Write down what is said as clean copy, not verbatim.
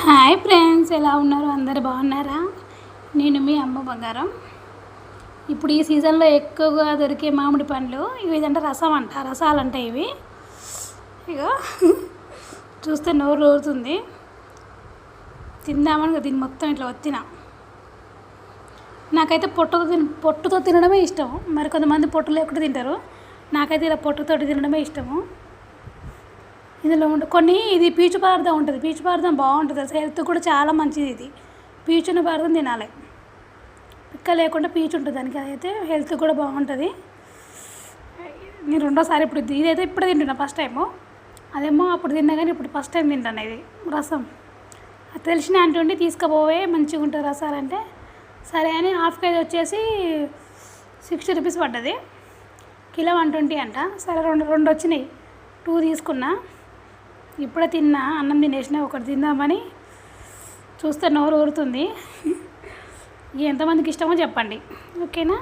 Hi friends, ఎలా ఉన్నారు? అందరు బాగున్నారా? నేను మీ అమ్మ బంగారం. ఇప్పుడు ఈ సీజన్లో ఎక్కువగా దొరికే మామిడి పండ్లు ఇదంటే రసాలు అంటే ఇవి. ఇగో చూస్తే నోరు ఊరుతుంది. తిందామని దీన్ని మొత్తం ఇట్లా వచ్చిన. నాకైతే పొట్టుతో తినడమే ఇష్టం. మరి కొంతమంది పొట్టు లేకుండా తింటారు. నాకైతే ఇలా పొట్టుతోటి తినడమే ఇష్టము. ఇందులో కొన్ని ఇది పీచు పదార్థం ఉంటుంది. పీచు పదార్థం బాగుంటుంది, అసలు హెల్త్ కూడా చాలా మంచిది. ఇది పీచున్న పదార్థం తినాలి. పిక్క లేకుండా పీచు ఉంటుంది దానికి. అదైతే హెల్త్ కూడా బాగుంటుంది. నేను రెండోసారి ఇదైతే ఇప్పుడే తింటున్నా. ఫస్ట్ టైము అదేమో అప్పుడు తిన్నా, కానీ ఇప్పుడు ఫస్ట్ టైం తింటాను ఇది రసం. అది తెలిసిన అంటుండి తీసుకుపోవే మంచిగా ఉంటుంది రసాలంటే. సరే అని హాఫ్ కేజీ వచ్చేసి 60 రూపీస్ పడ్డది. కిలో 120 అంట. సరే రెండు వచ్చినాయి, 2 తీసుకున్నా. ఇప్పుడే తిన్నా, అన్నం తినేసిన. ఒకటి తిందామని చూస్తే నోరు ఊరుతుంది. ఎంతమందికి ఇష్టమో చెప్పండి, ఓకేనా?